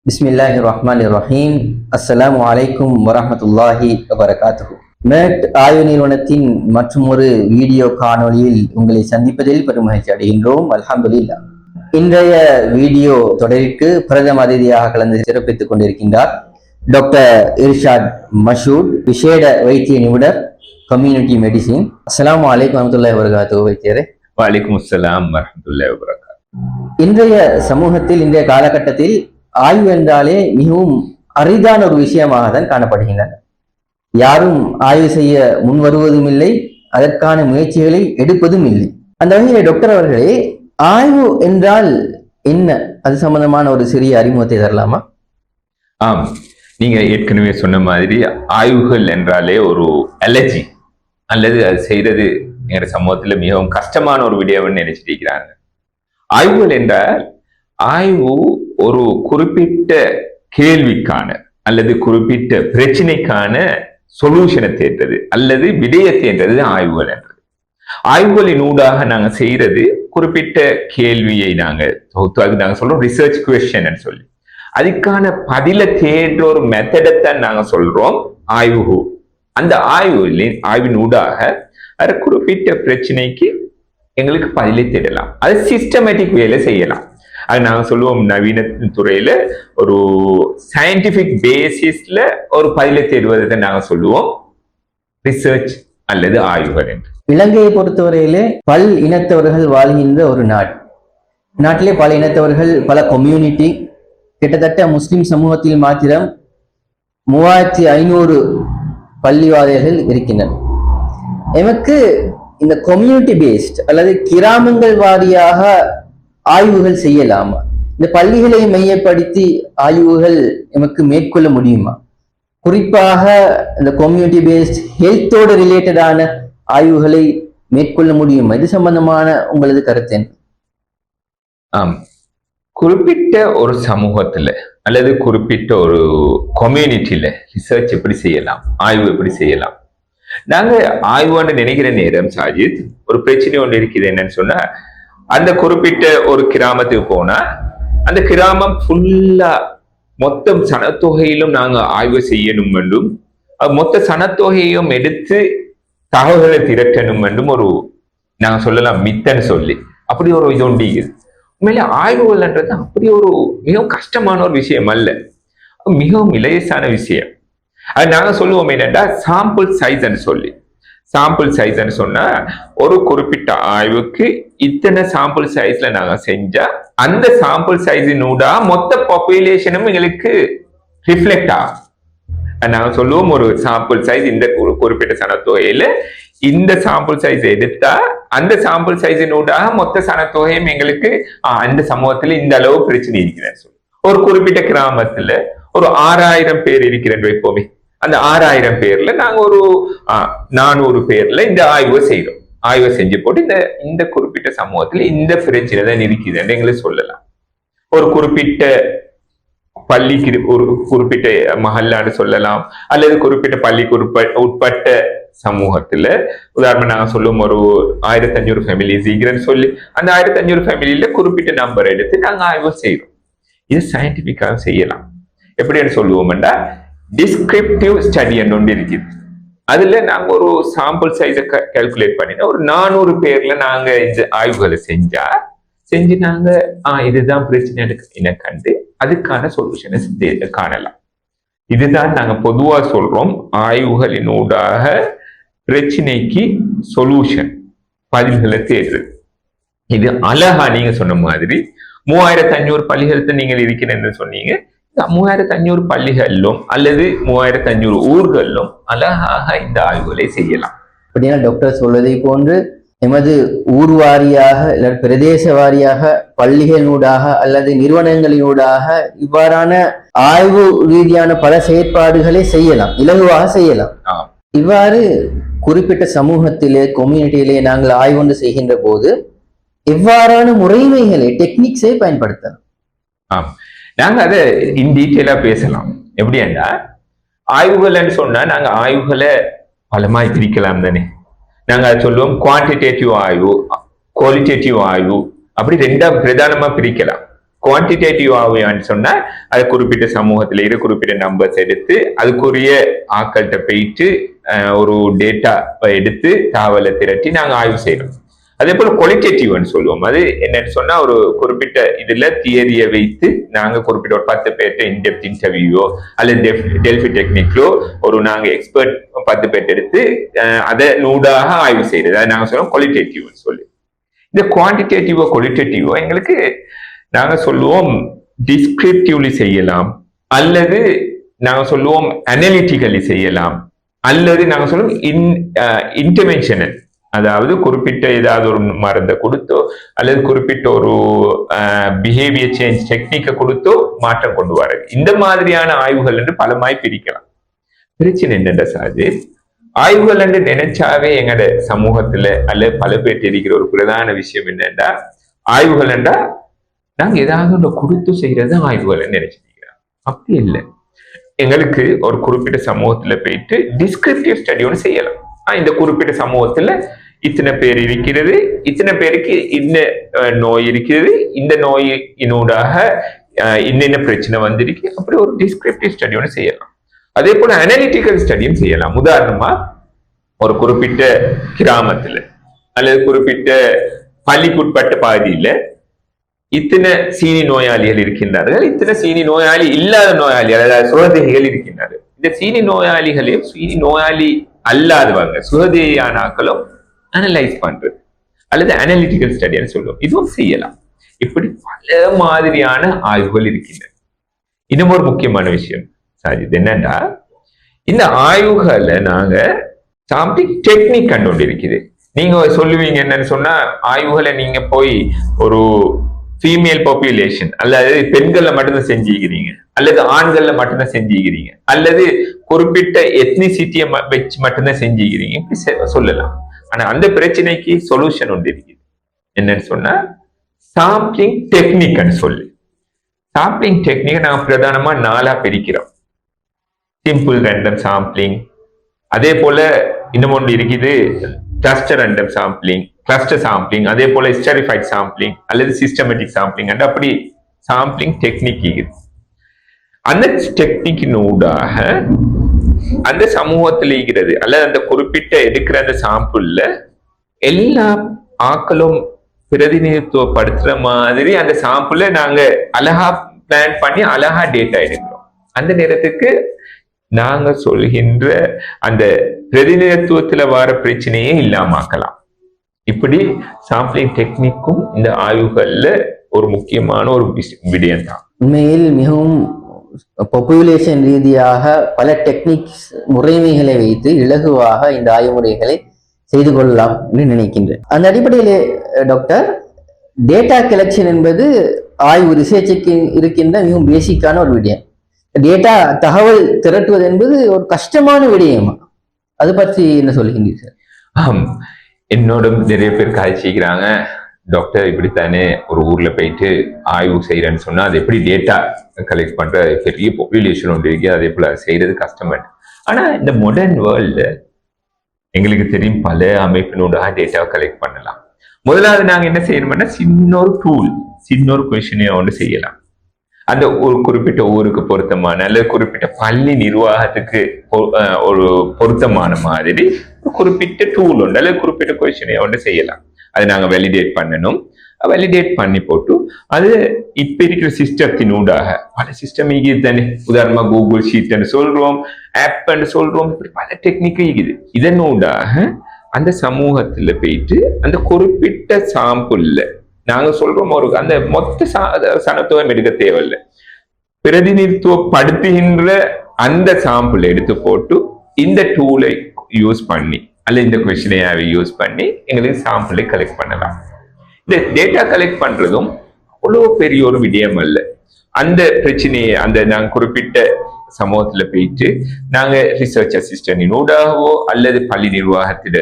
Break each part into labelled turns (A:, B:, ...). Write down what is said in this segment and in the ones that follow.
A: பிஸ்மில்லாஹிர்ரஹ்மானிர்ரஹீம். அஸ்ஸலாமு அலைக்கும் வரஹ்மத்துல்லாஹி வபரகாத்துஹு. மேட் ஆய்வு நிறுவனத்தின் மற்றொரு வீடியோ காணொளியில் உங்களை சந்திப்பதில் பெரும் மகிழ்ச்சி அடைகின்றோம். அல்ஹம்துலில்லாஹ். இன்றைய வீடியோ தொடரிற்கு பிரதம அதிதியாக கலந்து சிறப்பித்துக் கொண்டிருக்கின்றார் டாக்டர் இர்ஷாத் மஷூத், விசேட வைத்திய நிபுணர், கம்யூனிட்டி மெடிசின். அஸ்ஸலாமு அலைக்கும் வரஹ்மத்துல்லாஹி வபரகாத்துஹு. வைத்தியரே,
B: வலைக்கும் அஸ்ஸலாம் வரஹ்மத்துல்லாஹி வபரகாத்துஹு.
A: இன்றைய சமூகத்தில், இன்றைய காலகட்டத்தில் ஆய்வு என்றாலே மிகவும் அரிதான ஒரு விஷயமாக தான் காணப்படுகின்றன. யாரும் ஆய்வு செய்ய முன் வருவதும் இல்லை, அதற்கான முயற்சிகளை எடுப்பதும் இல்லை. அந்த வகையில் டாக்டர் அவர்களே, ஆய்வு என்றால் என்ன, அது சம்பந்தமான ஒரு சிறிய அறிமுகத்தை தரலாமா?
B: ஆம், நீங்க ஏற்கனவே சொன்ன மாதிரி ஆய்வுகள் என்றாலே ஒரு அலர்ஜி அல்லது அது செய்யறது எங்க சமூகத்துல மிகவும் கஷ்டமான ஒரு விடயம்னு நினைச்சிட்டு இருக்கிறாங்க. ஆய்வுகள் என்றால் ஆய்வு ஒரு குறிப்பிட்ட கேள்விக்கான அல்லது குறிப்பிட்ட பிரச்சனைக்கான சொல்யூஷனை தேடுறது அல்லது விடயத்தை என்றது ஆய்வுகள் என்றது. ஆய்வுகளின் ஊடாக நாங்க செய்யறது குறிப்பிட்ட கேள்வியை நாங்க சொல்றோம் ரிசர்ச் குவெஸ்சன் சொல்லி, அதுக்கான பதில தேடுற ஒரு மெத்தடத்தான் நாங்க சொல்றோம் ஆய்வு. அந்த ஆய்வின் ஊடாக அது குறிப்பிட்ட பிரச்சனைக்கு எங்களுக்கு பதிலை தேடலாம். அது சிஸ்டமேட்டிக் வேலை செய்யலாம். அது நாங்க சொல்லுவோம் நவீன துறையில ஒரு சயின்டிபிக் பேசிஸ்ல ஒரு பதிலை தேடுவதை நாங்க சொல்லுவோம் ரிசர்ச் அல்லது ஆய்வுகள் என்று.
A: இலங்கையை பொறுத்தவரையிலே பல் இனத்தவர்கள் வாழ்கின்ற ஒரு நாட்டிலே பல இனத்தவர்கள், பல கம்யூனிட்டி, கிட்டத்தட்ட முஸ்லிம் சமூகத்தில் மாத்திரம் 3500 பள்ளிவாதைகள் இருக்கின்றன. எமக்கு இந்த கம்யூனிட்டி பேஸ்ட் அல்லது கிராமங்கள் வாரியாக ஆய்வுகள் செய்யலாமா? இந்த பள்ளிகளை மையப்படுத்தி ஆய்வுகள் எமக்கு மேற்கொள்ள முடியுமா? குறிப்பாக இந்த கம்யூனிட்டி பேஸ்ட் ஹெல்த்தோடு ரிலேட்டடான ஆய்வுகளை மேற்கொள்ள முடியுமா? இது சம்பந்தமான உங்களது கருத்து என்ன?
B: ஆம், குறிப்பிட்ட ஒரு சமூகத்துல அல்லது குறிப்பிட்ட ஒரு கம்யூனிட்டியில ரிசர்ச் எப்படி செய்யலாம், ஆய்வு எப்படி செய்யலாம்? நாங்க ஆய்வுன்னு நினைக்கிற நேரம் சாஜித், ஒரு பிரச்சனை ஒன்று இருக்குது. என்னன்னு சொன்னா, அந்த குறிப்பிட்ட ஒரு கிராமத்துக்கு போனா அந்த கிராமம் ஃபுல்லா மொத்தம் சனத்தொகையிலும் நாங்க ஆய்வு செய்யணும் என்றும், மொத்த சனத்தொகையும் எடுத்து தகவல்களை திரட்டணும் என்றும் ஒரு நாங்க சொல்லலாம் மித்தன்னு சொல்லி அப்படி ஒரு இது ஒண்டிக்குது. உண்மையிலே ஆய்வுகள்ன்றது அப்படி ஒரு மிகவும் கஷ்டமான ஒரு விஷயம் அல்ல, மிகவும் இலேசான விஷயம். அது நாங்க சொல்லுவோம் என்னன்னா சாம்பிள் சைஸ்ன்னு சொல்லி. சாம்பிள் சைஸ்ன்னு சொன்னா ஒரு குறிப்பிட்ட ஆய்வுக்கு இத்தனை சாம்பிள் சைஸ்ல நாங்க செஞ்சா அந்த சாம்பிள் சைஸினூடா மொத்த பாப்புலேஷனும் எங்களுக்கு ரிஃப்ளெக்ட் ஆகும். நாங்க சொல்லுவோம் ஒரு சாம்பிள் சைஸ் இந்த குறிப்பிட்ட சனத்தொகையில இந்த சாம்பிள் சைஸ் எடுத்தா அந்த சாம்பிள் சைஸினூடா மொத்த சனத்தொகையும் எங்களுக்கு அந்த சமூகத்துல இந்த அளவு பிரச்சனை இருக்கிறேன்னு சொல்லி. ஒரு குறிப்பிட்ட கிராமத்துல ஒரு 6000 பேர் இருக்கிறேன்னு வைப்போமே, அந்த 6000 பேர்ல நாங்க ஒரு 400 பேர்ல இந்த ஆய்வை செய்யறோம். ஆய்வை செஞ்சு போட்டு இந்த குறிப்பிட்ட சமூகத்துல இந்த பிரச்சனை தான் இருக்குதுன்னு எங்களுக்கு சொல்லலாம். ஒரு குறிப்பிட்ட பள்ளிக்கு ஒரு குறிப்பிட்ட மஹல்லான்னு சொல்லலாம், அல்லது குறிப்பிட்ட பள்ளிக்கு உட்பட்ட சமூகத்துல உதாரணம் நாங்க சொல்லுவோம் ஒரு 1500 ஃபேமிலிஸ் இருக்கிறேன்னு சொல்லி அந்த 1500 ஃபேமிலியில குறிப்பிட்ட நம்பர் எடுத்து நாங்க ஆய்வு செய்யறோம். இது சயின்டிபிக்காக செய்யலாம். எப்படின்னு சொல்லுவோம்டா டிஸ்கிரிப்டிவ் ஸ்டடி ஒன்று இருக்குது. அதுல நாங்க ஒரு சாம்பிள் சைஸை கால்குலேட் பண்ணினா ஒரு 400 பேர்ல நாங்க இந்த ஆய்வுகளை செஞ்சு நாங்க இதுதான் பிரச்சனை என கண்டு அதுக்கான சொல்யூஷனை காணலாம். இதுதான் நாங்க பொதுவா சொல்றோம் ஆய்வுகளினூடாக பிரச்சனைக்கு சொல்யூஷன், பதில்களை தேடுறது. இது அழகா நீங்க சொன்ன மாதிரி 3500 பள்ளிகளுக்கு நீங்கள் இருக்கிறேன்னு சொன்னீங்க. 3500 பள்ளிகளிலும் அல்லது 3500 ஊர்களிலும் அழகாக இந்த ஆய்வுகளை செய்யலாம்.
A: அப்படின்னா டாக்டர் சொல்வதை போன்று எமது ஊர் வாரியாக அல்லது பிரதேச வாரியாக பள்ளிகளினூடாக அல்லது நிறுவனங்களினூடாக இவ்வாறான ஆய்வு ரீதியான பல செயற்பாடுகளை செய்யலாம், இலகுவாக செய்யலாம். இவ்வாறு குறிப்பிட்ட சமூகத்திலே கம்யூனிட்டியிலே நாங்கள் ஆய்வு செய்கின்ற போது எவ்வாறான முறைமைகளை டெக்னிக்ஸை பயன்படுத்தலாம்?
B: ஆம், நாங்க அதை இன் டீட்டெயிலா பேசலாம். எப்படின்னா ஆய்வுகள்னு சொன்னா நாங்க ஆய்வுகளை பலமாய் பிரிக்கலாம் தானே. நாங்க அதை சொல்லுவோம் குவான்டிடேட்டிவ் ஆய்வு, குவாலிட்டேட்டிவ் ஆய்வு, அப்படி ரெண்டா பிரதானமா பிரிக்கலாம். குவான்டிடேட்டிவ் ஆகுயான்னு சொன்னா அது குறிப்பிட்ட சமூகத்துல இரு குறிப்பிட்ட நம்பர்ஸ் எடுத்து அதுக்குரிய ஆக்கள்கிட்ட போயிட்டு ஒரு டேட்டா எடுத்து தகவலை திரட்டி நாங்க ஆய்வு செய்யறோம். அதே போல குவாலிட்டேட்டிவ்னு சொல்லுவோம். அது என்னன்னு சொன்னா ஒரு குறிப்பிட்ட இதுல தியரியை வைத்து நாங்க குறிப்பிட்ட ஒரு 10 பேர்ட்ட இன்டெப்த் இன்டர்வியூவோ அல்லது டெல்ஃபி டெக்னிக்லோ ஒரு நாங்க எக்ஸ்பர்ட் 10 பேர்ட்ட எடுத்து அதை நூடாக ஆய்வு செய்யறது அதை நாங்க சொல்லுவோம் குவாலிட்டேட்டிவ்னு சொல்லி. இந்த குவான்டிடேட்டிவோ குவாலிட்டேட்டிவோ எங்களுக்கு நாங்க சொல்லுவோம் டிஸ்கிரிப்டிவ்லி செய்யலாம், அல்லது நாங்க சொல்லுவோம் அனலிட்டிக்கலி செய்யலாம், அல்லது நாங்க சொல்லுவோம் இன்டர்வென்ஷனல், அதாவது குறிப்பிட்ட ஏதாவது ஒரு மருந்தை கொடுத்தோ அல்லது குறிப்பிட்ட ஒரு பிஹேவியர் சேஞ்ச் டெக்னிக்கை கொடுத்தோ மாற்றம் கொண்டு வர்றது. இந்த மாதிரியான ஆய்வுகள் என்று பலமாய் பிரிக்கலாம். பிரச்சனை என்னென்ற சாஜி, ஆய்வுகள் என்று நினைச்சாவே எங்கட சமூகத்துல அல்ல பல பேர் இருக்கிற ஒரு பிரதான விஷயம் என்னன்னா, ஆய்வுகள் என்றா நாங்க ஏதாவது ஒன்று கொடுத்து செய்யறது ஆய்வுகள் நினைச்சிருக்கிறோம். அப்படி இல்லை. எங்களுக்கு ஒரு குறிப்பிட்ட சமூகத்துல போயிட்டு டிஸ்கிரிப்டிவ் ஸ்டடி ஒன்று செய்யலாம். இந்த குறிப்பிட்ட சமூகத்துல இத்தனை பேர் இருக்கிறது, இத்தனை பேருக்கு இந்த நோய் இருக்கிறது, இந்த நோயினூடாக இன்னென்ன பிரச்சனை வந்திருக்கு, அப்படி ஒரு டிஸ்கிரிப்டிவ் ஸ்டடி ஒன்று செய்யலாம். அதே போல அனலிட்டிக்கல் ஸ்டடியும் செய்யலாம். உதாரணமா ஒரு குறிப்பிட்ட கிராமத்துல அல்லது குறிப்பிட்ட பள்ளிக்குட்பட்ட பகுதியில இத்தனை சீனி நோயாளிகள் இருக்கின்றார்கள், இத்தனை சீனி நோயாளி இல்லாத நோயாளிகள் அதாவது சுகதேகிகள் இருக்கின்றார்கள். இந்த சீனி நோயாளிகளையும் சீனி நோயாளி அல்லாதவங்க சுகதேயானாக்களும் அனலைஸ் பண்றது அல்லது அனலிட்டிக்கல் ஸ்டடின்னு சொல்லுவோம். இதுவும் செய்யலாம். இப்படி பல மாதிரியான ஆய்வுகள் இருக்கின்றன. இன்னும் ஒரு முக்கியமான விஷயம் சாஜித் என்னன்னா, இந்த ஆய்வுகளை நாங்க சாம்பிளிங் டெக்னிக் கண்டு இருக்குது. நீங்க சொல்லுவீங்க என்னன்னு சொன்னா, ஆய்வுகளை நீங்க போய் ஒரு ஃபீமேல் பாப்புலேஷன் அல்லது பெண்கள்ல மட்டும்தான் செஞ்சுக்கிறீங்க, அல்லது ஆண்கள்ல மட்டும்தான் செஞ்சுக்கிறீங்க, அல்லது குறிப்பிட்ட எத்னிசிட்டியை வச்சு மட்டும்தான் செஞ்சுக்கிறீங்க, இப்படி சொல்லலாம். ஆனா அந்த பிரச்சனைக்கு சொல்யூஷன் ஒன்று இருக்குது. என்னன்னு சொன்னா சாம்பிளிங் டெக்னிக்னு சொல்லி. சாம்பிளிங் டெக்னிக் நாங்க பிரதானமா 4ஆ பிரிக்கிறோம். சிம்பிள் ரேண்டம் சாம்பிளிங், அதே போல இன்னும் ஒன்று இருக்குது cluster random sampling, cluster sampling, அதே போல ஹிஸ்டரிஃபைட் சாம்பிளிங் அல்லது சிஸ்டமேட்டிக் சாம்பிளிங். அப்படி சாம்பிளிங் டெக்னிக் இருக்குது. அந்த டெக்னிக்கினூடாக அந்த சமூகத்தில் இருக்கிறது அல்லது அந்த குறிப்பிட்ட எடுக்கிற அந்த சாம்பிள்ல எல்லா ஆக்களும் பிரதிநிதித்துவப்படுத்துற மாதிரி அந்த சாம்பிள நாங்க அழகா பிளான் பண்ணி அழகா டேட்டா எடுக்கிறோம். அந்த நேரத்துக்கு நாங்க சொல்கின்ற அந்த பிரதிநிதித்துவத்துல வர பிரச்சனையே இல்லாமக்கலாம். இப்படி சாம்பிளிங் டெக்னிக்கும் இந்த ஆய்வுகள்ல ஒரு முக்கியமான ஒரு விடயம் தான்.
A: உண்மையில் மிகவும் பாப்புலேஷன் ரீதியாக பல டெக்னிக்ஸ் முறைமைகளை வைத்து இலகுவாக இந்த ஆய்வு முறைகளை செய்து கொள்ளலாம் என்று நினைக்கின்றேன். அந்த அடிப்படையிலே டாக்டர், டேட்டா கலெக்ஷன் என்பது ஆய்வு ரிசர்ச்சுக்கு இருக்கின்ற மிகவும் பேசிக்கான ஒரு விடயம். டேட்டா தகவல் திரட்டுவது என்பது ஒரு கஷ்டமான விடயம். அது பற்றி என்ன சொல்லுகின்றீர்கள்?
B: என்னோட நிறைய பேர் காய்ச்சிக்கிறாங்க, டாக்டர் இப்படித்தானே ஒரு ஊர்ல போயிட்டு ஆய்வு செய்யறேன்னு சொன்னா அது எப்படி டேட்டா கலெக்ட் பண்ற பெரிய பாப்புலேஷன் ஒன்று இருக்கு, அதே போல செய்யறது கஷ்டம். ஆனா இந்த மாடர்ன் வேர்ல்டு எங்களுக்கு தெரியும் பல அமைப்பினோட டேட்டாவை கலெக்ட் பண்ணலாம். முதலாவது நாங்க என்ன செய்யணும்னா சின்ன ஒரு டூல், சின்ன ஒரு கொஸ்டினை ஒன்று செய்யலாம். அந்த ஒரு குறிப்பிட்ட ஊருக்கு பொருத்தமான அல்லது குறிப்பிட்ட பள்ளி நிர்வாகத்துக்கு ஒரு பொருத்தமான மாதிரி குறிப்பிட்ட டூல் உண்டு அல்லது குறிப்பிட்ட கொஸ்டினை ஒன்று செய்யலாம். அதை நாங்க வேலிடேட் பண்ணணும். வேலிடேட் பண்ணி போட்டு அது இப்ப இருக்கிற சிஸ்டத்தினூடாக பல சிஸ்டம் இருக்குது தானே. உதாரணமா கூகுள் ஷீட்னு சொல்றோம், ஆப்னு சொல்றோம், இப்படி பல டெக்னிக் இருக்குது. இதனூடாக அந்த சமூகத்துல போயிட்டு அந்த குறிப்பிட்ட சாம்பிள்ல நாங்க சொல்றோம் ஒரு அந்த மொத்த சனத்துவம் எடுக்க தேவையில்லை, பிரதிநிதித்துவப்படுத்துகின்ற அந்த சாம்பிள் எடுத்து போட்டு இந்த டூலை யூஸ் பண்ணி அல்ல இந்த கொஸ்டினை யூஸ் பண்ணி எங்களுக்கு சாம்பிளை கலெக்ட் பண்ணலாம். இந்த டேட்டா கலெக்ட் பண்றதும் அவ்வளவு பெரிய ஒரு விடயம் அல்ல. அந்த பிரச்சனையை அந்த நாங்க குறிப்பிட்ட சமூகத்துல போயிட்டு நாங்க ரிசர்ச் அசிஸ்டன்ட் ஊடாகவோ அல்லது பள்ளி நிர்வாகத்திட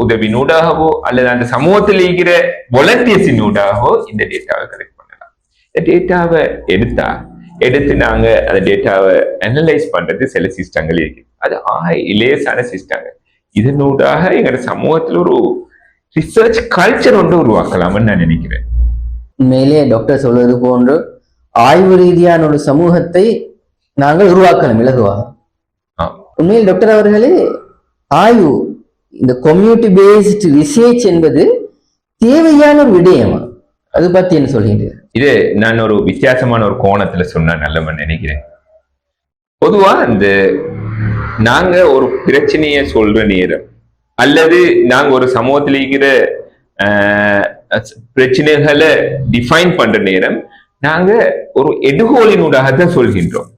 B: உதவினூடாகவோ அல்லது அந்த சமூகத்தில் இருக்கிற வாலண்டியர்ஸின் ஊடாகவோ இந்த டேட்டாவை கலெக்ட் பண்ணலாம். இந்த டேட்டாவை எடுத்து நாங்க அந்த டேட்டாவை அனலைஸ் பண்றது சில சிஸ்டங்கள் இருக்கு. அது இலேசான சிஸ்டங்கள். இதனூடாக எங்களோட சமூகத்தில் ஒரு ரிசர்ச் கல்ச்சர் ஒன்று உருவாக்கலாம்னு நான் நினைக்கிறேன்.
A: உண்மையிலே டாக்டர் சொல்வது போன்று ஆய்வு ரீதியான ஒரு சமூகத்தை நாங்கள் உருவாக்கலாம் இலகுவாக. உண்மையில் டாக்டர் அவர்களே, ஆய்வு இந்த கம்யூனிட்டி பேஸ்ட் ரிசர்ச் என்பது தேவையான ஒரு விடயமா, அது பத்தி என்ன சொல்றீங்க?
B: இது நான் ஒரு வித்தியாசமான ஒரு கோணத்துல சொன்னா நல்லவன் நினைக்கிறேன். பொதுவா இந்த நாங்க ஒரு பிரச்சனைய சொல்ற நேரம் அல்லது நாங்க ஒரு சமூகத்தில் இருக்கிற பிரச்சனைகளை டிஃபைன் பண்ற நேரம் நாங்க ஒரு எடுகோலினூடாக தான் சொல்கின்றோம்.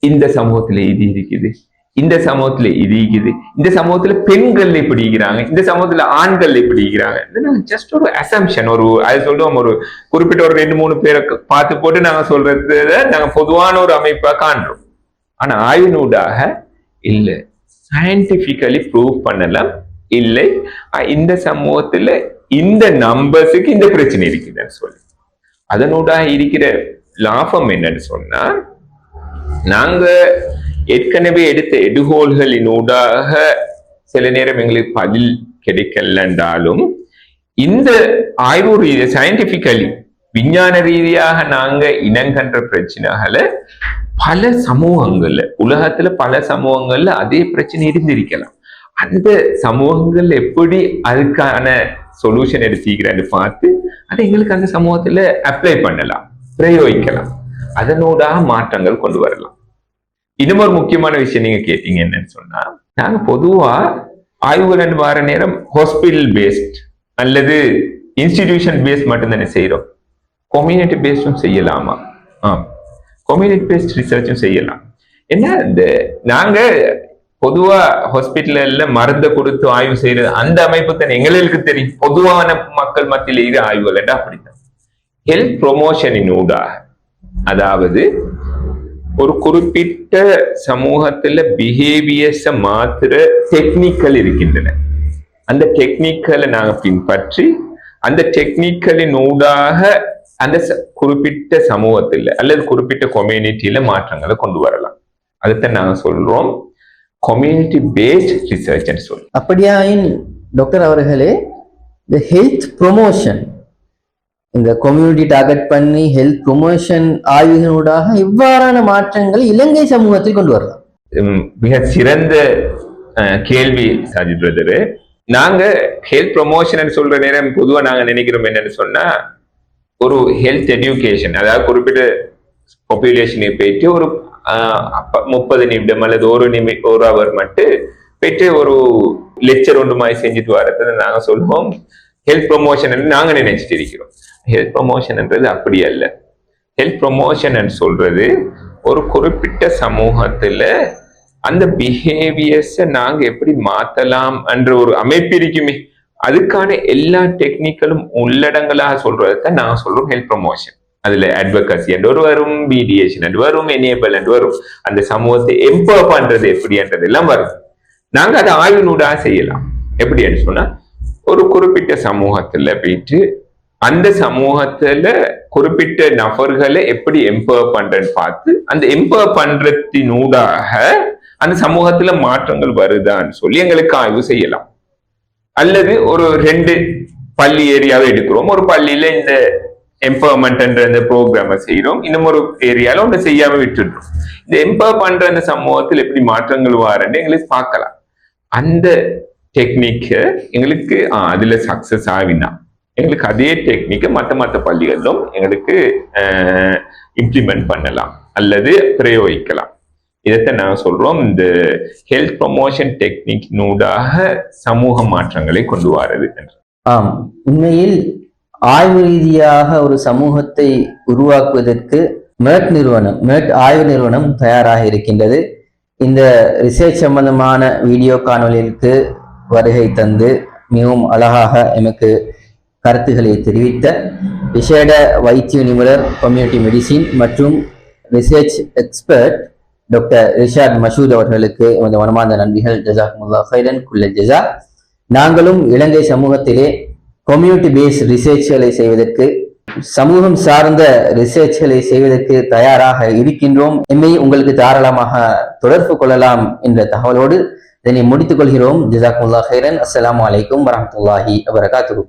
B: இந்த சமூகத்துல இது இருக்குது, இந்த சமூகத்துல இது இருக்குது, இந்த சமூகத்துல பெண்கள் இப்படி இருக்கிறாங்க, இந்த சமூகத்துல ஆண்கள் இப்படி இருக்கிறாங்க. ஜஸ்ட் ஒரு அசம்ஷன், ஒரு அது சொல்றோம், ஒரு குறிப்பிட்ட ஒரு 2-3 பேரை பார்த்து போட்டு நாங்க சொல்றது நாங்க பொதுவான ஒரு அமைப்பா காண்றோம். ஆனா ஆய்வினூடாக இல்லை, சயின்டிபிக்கலி ப்ரூவ் பண்ணலாம். இல்லை, இந்த சமூகத்துல இந்த நம்பர்ஸுக்கு இந்த பிரச்சனை இருக்குதுன்னு சொல்லி அதனூடாக இருக்கிற லாபம் என்னன்னு சொன்னா, நாங்க ஏற்கனவே எடுத்த எடுகோள்களினூடாக சில நேரம் எங்களுக்கு பதில் கிடைக்கலன்றாலும் இந்த ஆய்வு ரீதியாக சயின்டிபிக்கலி விஞ்ஞான ரீதியாக நாங்க இனங்கன்ற பிரச்சனைகளை பல சமூகங்கள்ல, உலகத்துல பல சமூகங்கள்ல அதே பிரச்சனை இருந்திருக்கலாம். அந்த சமூகங்கள் எப்படி அதுக்கான சொல்யூஷன் எடுத்துக்கிறான்னு பார்த்து அதை எங்களுக்கு அந்த சமூகத்துல அப்ளை பண்ணலாம், பிரயோகிக்கலாம், அதனோடாக மாற்றங்கள் கொண்டு வரலாம். இன்னும் ஒரு முக்கியமான விஷயம் நீங்க கேட்டீங்க என்னன்னு சொன்னா, நாங்க பொதுவா ஆய்வுகள் வர நேரம் ஹாஸ்பிட்டல் பேஸ்ட் அல்லது இன்ஸ்டிடியூஷன் பேஸ்ட் மட்டும் தானே செய்யறோம். கம்யூனிட்டி பேஸ்டும் செய்யலாமா? கம்யூனிட்டி பேஸ்ட் ரிசர்ச்சும் செய்யலாம். ஏன்னா இந்த நாங்க பொதுவா ஹாஸ்பிட்டல்ல மருந்தை கொடுத்து ஆய்வு செய்யறது அந்த அமைப்பு தான் எங்களுக்கு தெரியும். பொதுவான மக்கள் மத்தியில் இருக்கிற ஆய்வுகள் அப்படித்தான். ஹெல்த் ப்ரொமோஷனின் ஊடாக, அதாவது ஒரு குறிப்பிட்ட சமூகத்துல பிஹேவியர்ஸ மாத்திர டெக்னிக்கல் இருக்கின்றன. அந்த டெக்னிக்கலை நாங்க பின்பற்றி அந்த டெக்னிக்கலின் ஊடாக அந்த குறிப்பிட்ட சமூகத்துல அல்லது குறிப்பிட்ட கம்யூனிட்டியில மாற்றங்களை கொண்டு வரலாம். அதைத்தான் நாங்க சொல்றோம் கம்யூனிட்டி பேஸ்ட் ரிசர்ச் சொல்றோம்.
A: அப்படியாயின் டாக்டர் அவர்களே, இந்த ஹெல்த் ப்ரொமோஷன், இந்த கம்யூனிட்டி டார்கெட் பண்ணி ஹெல்த் ப்ரொமோஷன் ஆய்வுகளூடாக இவ்வாறான மாற்றங்களை இலங்கை சமூகத்தில் கொண்டு வரலாம்?
B: மிக சிறந்த கேள்வி சாஜித் பிரதரு. நாங்க ஹெல்த் ப்ரொமோஷன் சொல்ற நேரம் பொதுவா நாங்க நினைக்கிறோம் என்னன்னு சொன்னா, ஒரு ஹெல்த் எஜுகேஷன், அதாவது குறிப்பிட்ட பாப்புலேஷனை போயிட்டு ஒரு 30 நிமிடம் அல்லது ஒரு அவர் மட்டும் போயிட்டு ஒரு லெக்சர் ஒன்று மாதிரி செஞ்சுட்டு வரதை நாங்க சொல்லுவோம் ஹெல்த் ப்ரொமோஷன் நாங்க நினைச்சிட்டு இருக்கிறோம். ஹெல்த் ப்ரொமோஷன்ன்றது அப்படி அல்ல. ஹெல்த் ப்ரொமோஷன் சொல்றது ஒரு குறிப்பிட்ட சமூகத்துல அந்த பிஹேவியர்ஸை நாங்க எப்படி மாத்தலாம் என்ற ஒரு அமைப்பு இருக்குமே, அதுக்கான எல்லா டெக்னிக்கலும் உள்ளடங்களாக சொல்றதுதான் நாங்க சொல்றோம் ஹெல்த் ப்ரொமோஷன். அதுல அட்வொகசி என்று வரும், மீடியேஷன் என்று வரும், எனேபிள் என்று வரும், அந்த சமூகத்தை எம்பவர் பண்றது எப்படின்றது எல்லாம் வரும். நாங்க அதை ஆய்வினூடாக செய்யலாம். எப்படின்னு சொன்னா, ஒரு குறிப்பிட்ட சமூகத்துல போயிட்டு அந்த சமூகத்துல குறிப்பிட்ட நபர்களை எப்படி எம்பவர் பண்றேன்னு பார்த்து அந்த எம்பவர் பண்றதினூடாக அந்த சமூகத்துல மாற்றங்கள் வருதான்னு சொல்லி எங்களுக்கு ஆய்வு செய்யலாம். அல்லது ஒரு 2 பள்ளி ஏரியாவை எடுக்கிறோம், ஒரு பள்ளியில இந்த எம்பவர்மெண்ட் என்ற இந்த ப்ரோக்ராம செய்யறோம், இன்னும் ஒரு ஏரியால ஒன்று செய்யாம விட்டுடுறோம். இந்த எம்பவர் பண்ற அந்த சமூகத்தில் எப்படி மாற்றங்கள் வாரன்னு எங்களுக்கு பார்க்கலாம். அந்த டெக்னிக்க எங்களுக்கு அதுல சக்சஸ் ஆகினா எங்களுக்கு அதே டெக்னிக்க மற்ற பள்ளிகளிலும் எங்களுக்கு இம்ப்ளிமெண்ட் பண்ணலாம் அல்லது பிரயோகிக்கலாம். இதைத்தான் நான் சொல்றோம் இந்த ஹெல்த் ப்ரொமோஷன் டெக்னிக் நூடாக சமூக மாற்றங்களை கொண்டு வரது என்று.
A: ஆம், உண்மையில் ஆய்வு ரீதியாக ஒரு சமூகத்தை உருவாக்குவதற்கு மேட் ஆய்வு நிறுவனம் தயாராக இருக்கின்றது. இந்த ரிசர்ச் சம்பந்தமான வீடியோ காணொலிக்கு வருகை தந்து மிகவும் அழகாக எமக்கு கருத்துக்களை தெரிவித்த விசேட வைத்திய நிபுணர் கம்யூனிட்டி மெடிசின் மற்றும் research expert doctor Rishad Masood அவர்களுக்கு எமது மனமார்ந்த நன்றிகள். ஜஸாக்குமுல்லாஹ் ஹைரன் குல்லல் ஜஸா. நாங்களும் இலங்கை சமூகத்திலே கம்யூனிட்டி பேஸ்ட் ரிசர்ச்களை செய்வதற்கு, சமூகம் சார்ந்த ரிசர்ச்களை செய்வதற்கு தயாராக இருக்கின்றோம். எம்மை உங்களுக்கு தாராளமாக தொடர்பு கொள்ளலாம் என்ற தகவலோடு இதனை முடித்துக் கொள்கிறோம். ஜஸாக்குமுல்லாஹ் ஹைரன். அஸ்ஸலாமு அலைக்கும் வரஹ்மத்துல்லாஹி வபரகாத்துஹு.